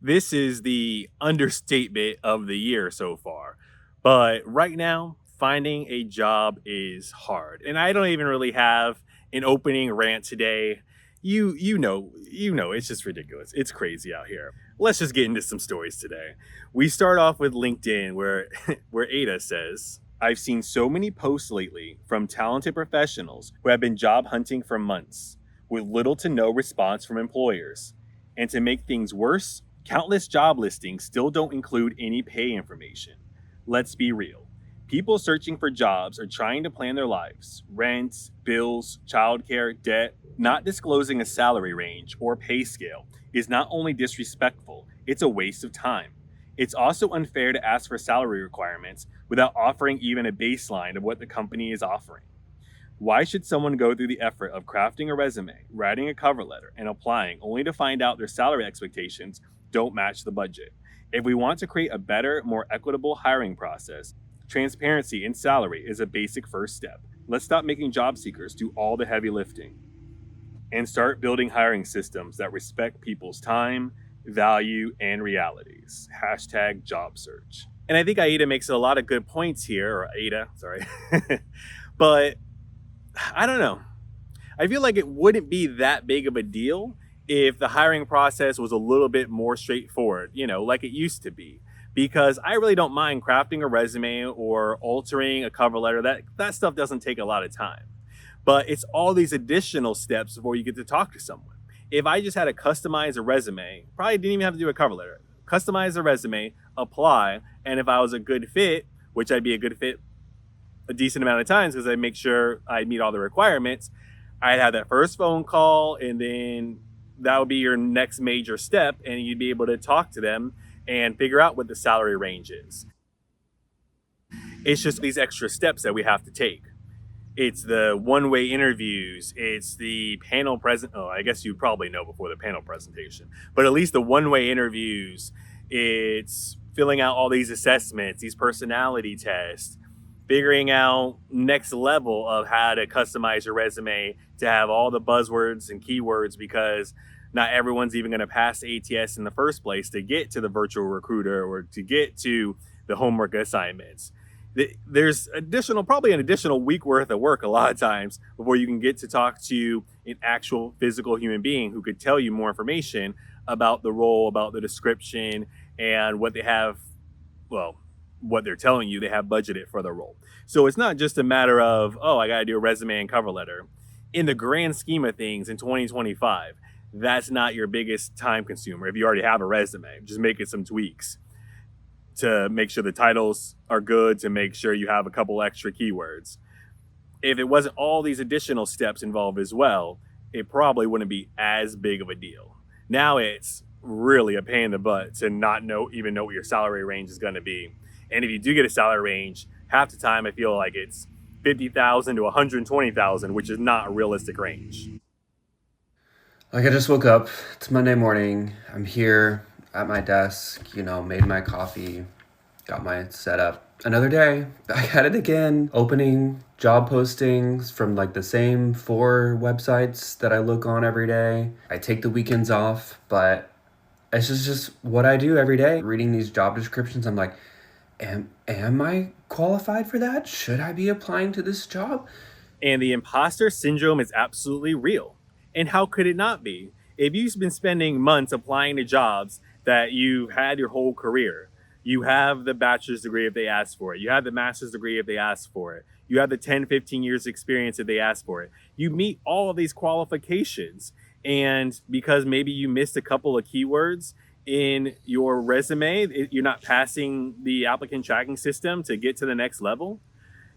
This is the understatement of the year so far. But right now, finding a job is hard. And I don't even really have an opening rant today. You know, it's just ridiculous. It's crazy out here. Let's just get into some stories today. We start off with LinkedIn where where Ada says, I've seen so many posts lately from talented professionals who have been job hunting for months with little to no response from employers. And to make things worse, countless job listings still don't include any pay information. Let's be real. People searching for jobs are trying to plan their lives rent, bills, childcare, debt. Not disclosing a salary range or pay scale is not only disrespectful, it's a waste of time. It's also unfair to ask for salary requirements without offering even a baseline of what the company is offering. Why should someone go through the effort of crafting a resume, writing a cover letter, and applying only to find out their salary expectations don't match the budget? If we want to create a better, more equitable hiring process, transparency in salary is a basic first step. Let's stop making job seekers do all the heavy lifting and start building hiring systems that respect people's time, value, and realities. Hashtag job search. And I think Aida makes a lot of good points here, or Ada, sorry. But I don't know. I feel like it wouldn't be that big of a deal if the hiring process was a little bit more straightforward, like it used to be. Because I really don't mind crafting a resume or altering a cover letter. That stuff doesn't take a lot of time. But it's all these additional steps before you get to talk to someone. If I just had to customize a resume, probably didn't even have to do a cover letter. Customize a resume, apply, and if I was a good fit, which I'd be a good fit a decent amount of times because I make sure I meet all the requirements, I'd have that first phone call, and then that would be your next major step, and you'd be able to talk to them and figure out what the salary range is. It's just these extra steps that we have to take. It's the one-way interviews. It's the panel present. Oh, I guess you probably know before the panel presentation, but at least the one-way interviews. It's filling out all these assessments, these personality tests, figuring out next level of how to customize your resume to have all the buzzwords and keywords, because not everyone's even going to pass the ATS in the first place to get to the virtual recruiter or to get to the homework assignments. There's probably an additional week worth of work a lot of times before you can get to talk to an actual physical human being who could tell you more information about the role, about the description, and what they have, well, what they're telling you they have budgeted for the role. So it's not just a matter of, oh, I got to do a resume and cover letter. In the grand scheme of things in 2025, that's not your biggest time consumer. If you already have a resume, just make it some tweaks to make sure the titles are good, to make sure you have a couple extra keywords. If it wasn't all these additional steps involved as well, it probably wouldn't be as big of a deal. Now it's really a pain in the butt to not even know what your salary range is going to be. And if you do get a salary range, half the time I feel like it's 50,000 to 120,000, which is not a realistic range. Like, I just woke up. It's Monday morning. I'm here at my desk, made my coffee, got my setup. Another day, back at it again, opening job postings from like the same 4 websites that I look on every day. I take the weekends off, but it's just what I do every day. Reading these job descriptions, I'm like, am I qualified for that? Should I be applying to this job? And the imposter syndrome is absolutely real. And how could it not be? If you've been spending months applying to jobs that you've had your whole career, you have the bachelor's degree if they ask for it, you have the master's degree if they ask for it, you have the 10, 15 years experience if they ask for it, you meet all of these qualifications. And because maybe you missed a couple of keywords in your resume, you're not passing the applicant tracking system to get to the next level.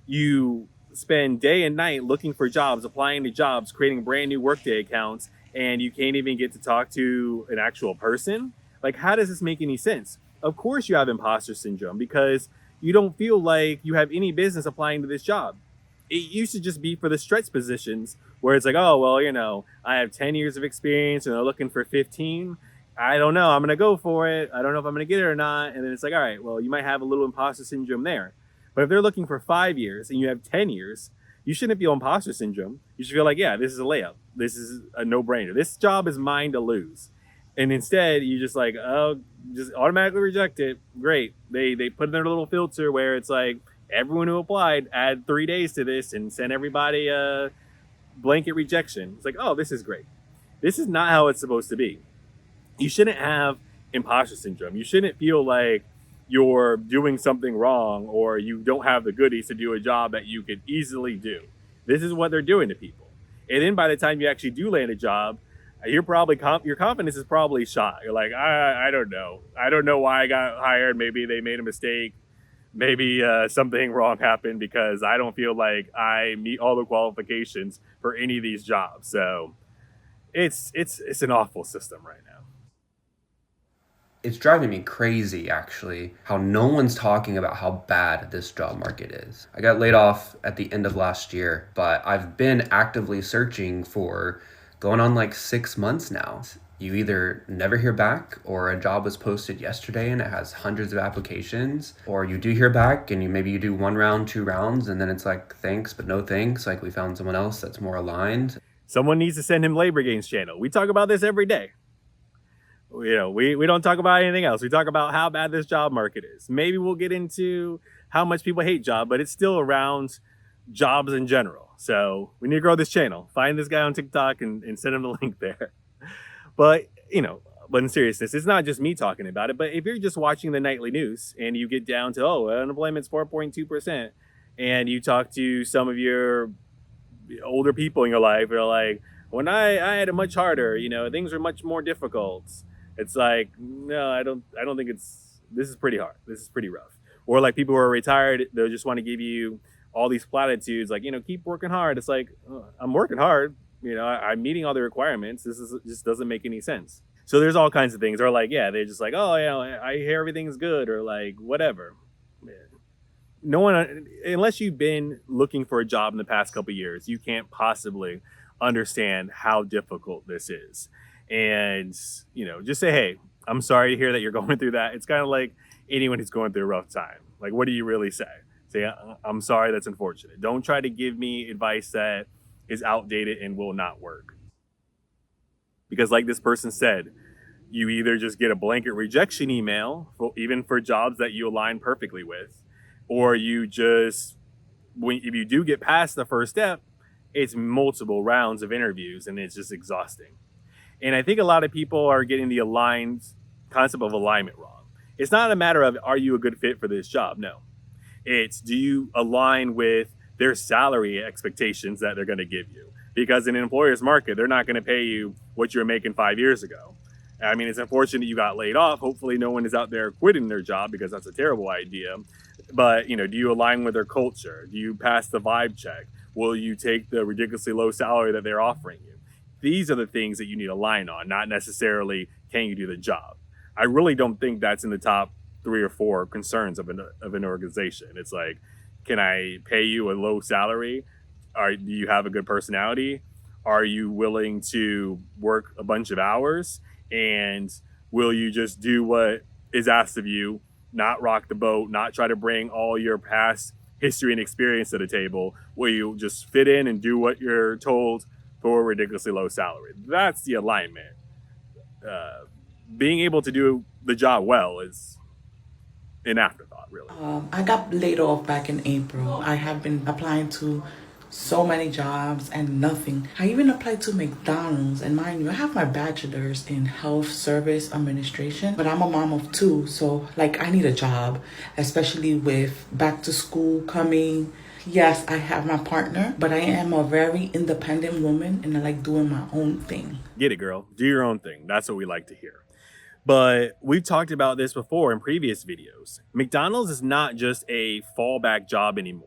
You spend day and night looking for jobs, applying to jobs, creating brand new Workday accounts, and you can't even get to talk to an actual person. Like, how does this make any sense? Of course you have imposter syndrome because you don't feel like you have any business applying to this job. It used to just be for the stretch positions where it's like, oh, well, I have 10 years of experience and they're looking for 15. I don't know. I'm going to go for it. I don't know if I'm going to get it or not. And then it's like, all right, well, you might have a little imposter syndrome there. But if they're looking for 5 years and you have 10 years, you shouldn't feel imposter syndrome. You should feel like, yeah, this is a layup. This is a no-brainer. This job is mine to lose. And instead, you're just like, oh, just automatically reject it. Great. They put in their little filter where it's like everyone who applied add 3 days to this and send everybody a blanket rejection. It's like, oh, this is great. This is not how it's supposed to be. You shouldn't have imposter syndrome. You shouldn't feel like you're doing something wrong or you don't have the goodies to do a job that you could easily do. This is what they're doing to people. And then by the time you actually do land a job, you're probably your confidence is probably shot. You're like, I don't know. I don't know why I got hired. Maybe they made a mistake. Maybe something wrong happened because I don't feel like I meet all the qualifications for any of these jobs. So it's an awful system right now. It's driving me crazy, actually, how no one's talking about how bad this job market is. I got laid off at the end of last year, but I've been actively searching for going on like 6 months now. You either never hear back, or a job was posted yesterday and it has hundreds of applications, or you do hear back and maybe you do 1 round, 2 rounds, and then it's like, thanks, but no thanks. Like, we found someone else that's more aligned. Someone needs to send him Labor Games channel. We talk about this every day. We don't talk about anything else. We talk about how bad this job market is. Maybe we'll get into how much people hate job, but it's still around jobs in general. So we need to grow this channel. Find this guy on TikTok and send him the link there. But but in seriousness, it's not just me talking about it. But if you're just watching the nightly news and you get down to unemployment's 4.2%, and you talk to some of your older people in your life, they're like, when I had it much harder, things were much more difficult. It's like, no, I don't think this is pretty hard. This is pretty rough. Or like people who are retired, they'll just want to give you all these platitudes like, keep working hard. It's like, I'm working hard. I'm meeting all the requirements. Just doesn't make any sense. So there's all kinds of things. Or like, yeah, they're just like, oh, I hear everything's good, or like whatever. No one, unless you've been looking for a job in the past couple of years, you can't possibly understand how difficult this is. And just say, hey, I'm sorry to hear that you're going through that. It's kind of like anyone who's going through a rough time. Like, what do you really say? Say, I'm sorry, that's unfortunate. Don't try to give me advice that is outdated and will not work. Because like this person said, you either just get a blanket rejection email, even for jobs that you align perfectly with, or you just, if you do get past the first step, it's multiple rounds of interviews and it's just exhausting. And I think a lot of people are getting the concept of alignment wrong. It's not a matter of, are you a good fit for this job? No. It's, do you align with their salary expectations that they're going to give you? Because in an employer's market, they're not going to pay you what you were making 5 years ago. I mean, it's unfortunate you got laid off. Hopefully no one is out there quitting their job, because that's a terrible idea. But, do you align with their culture? Do you pass the vibe check? Will you take the ridiculously low salary that they're offering you? These are the things that you need to align on, not necessarily can you do the job. I really don't think that's in the top 3 or 4 concerns of an organization. It's like, can I pay you a low salary? Do you have a good personality? Are you willing to work a bunch of hours? And will you just do what is asked of you, not rock the boat, not try to bring all your past history and experience to the table? Will you just fit in and do what you're told for a ridiculously low salary? That's the alignment. Being able to do the job well is an afterthought, really. I got laid off back in April. I have been applying to so many jobs and nothing. I even applied to McDonald's, and mind you, I have my bachelor's in health service administration, but I'm a mom of 2, so like I need a job, especially with back to school coming. Yes, I have my partner, but I am a very independent woman and I like doing my own thing. Get it, girl. Do your own thing. That's what we like to hear. But we've talked about this before in previous videos. McDonald's is not just a fallback job anymore.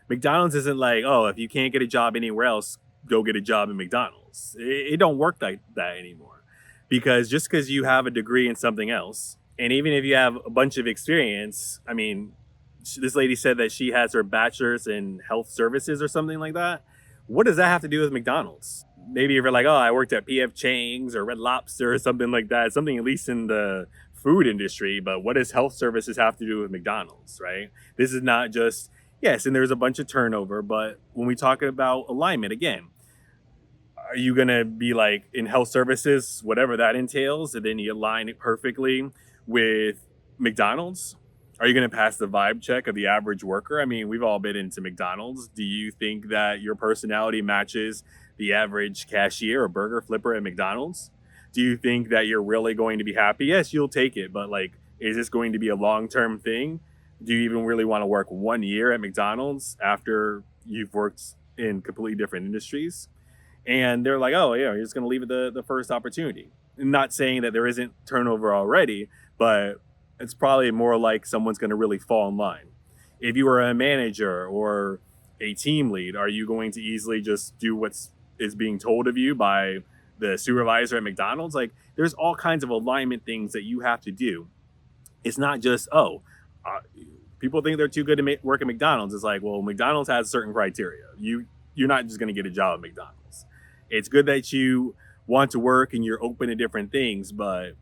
McDonald's isn't like, oh, if you can't get a job anywhere else, go get a job in McDonald's. It don't work like that anymore. Because just because you have a degree in something else, and even if you have a bunch of experience, I mean, this lady said that she has her bachelor's in health services or something like that. What does that have to do with McDonald's? Maybe if you're like, oh, I worked at PF Chang's or Red Lobster or something like that, something at least in the food industry. But what does health services have to do with McDonald's, right? This is not just, yes, and there's a bunch of turnover, but when we talk about alignment, again, are you going to be like in health services, whatever that entails, and then you align it perfectly with McDonald's, are you going to pass the vibe check of the average worker? I mean, we've all been into McDonald's. Do you think that your personality matches the average cashier or burger flipper at McDonald's? Do you think that you're really going to be happy? Yes, you'll take it, but like, is this going to be a long term thing? Do you even really want to work 1 year at McDonald's after you've worked in completely different industries? And they're like, oh, yeah, you're just going to leave it the first opportunity. Not saying that there isn't turnover already, but it's probably more like someone's going to really fall in line. If you are a manager or a team lead, are you going to easily just do what's is being told of you by the supervisor at McDonald's? Like, there's all kinds of alignment things that you have to do. It's not just, oh, people think they're too good to work at McDonald's. It's like, well, McDonald's has certain criteria. You're not just going to get a job at McDonald's. It's good that you want to work and you're open to different things, but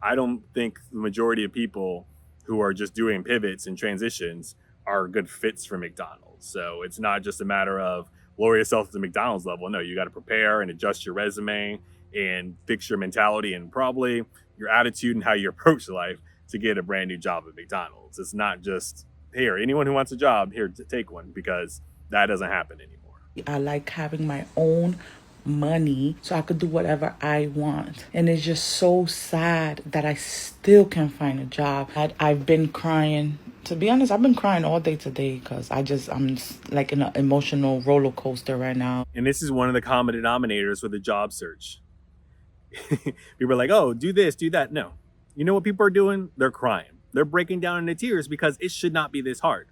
I don't think the majority of people who are just doing pivots and transitions are good fits for McDonald's. So it's not just a matter of lower yourself to the McDonald's level. No, you got to prepare and adjust your resume and fix your mentality and probably your attitude and how you approach life to get a brand new job at McDonald's. It's not just, here, anyone who wants a job, here, to take one, because that doesn't happen anymore. I like having my own money so I could do whatever I want. And it's just so sad that I still can't find a job. I've been crying. To be honest, I've been crying all day today because I'm just like in an emotional roller coaster right now. And this is one of the common denominators with a job search. People are like, oh, do this, do that. No. You know what people are doing? They're crying. They're breaking down into tears because it should not be this hard.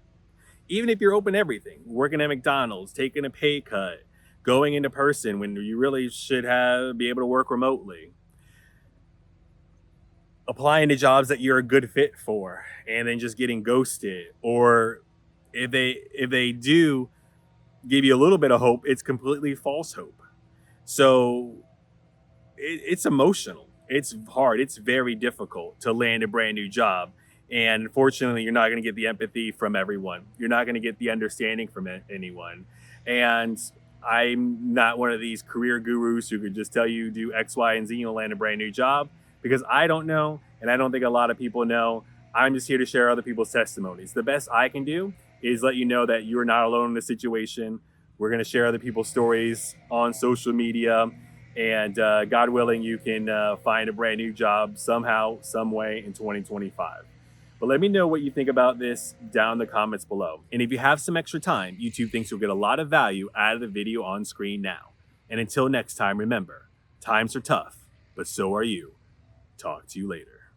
Even if you're open to everything, working at McDonald's, taking a pay cut, going into person when you really should be able to work remotely, applying to jobs that you're a good fit for, and then just getting ghosted. Or if they do give you a little bit of hope, it's completely false hope. So it's emotional. It's hard. It's very difficult to land a brand new job. And fortunately, you're not going to get the empathy from everyone. You're not going to get the understanding from anyone. And I'm not one of these career gurus who could just tell you do X, Y, and Z and you'll land a brand new job, because I don't know. And I don't think a lot of people know. I'm just here to share other people's testimonies. The best I can do is let you know that you're not alone in this situation. We're going to share other people's stories on social media. And God willing, you can find a brand new job somehow, some way in 2025. But let me know what you think about this down in the comments below. And if you have some extra time, YouTube thinks you'll get a lot of value out of the video on screen now. And until next time, remember, times are tough, but so are you. Talk to you later.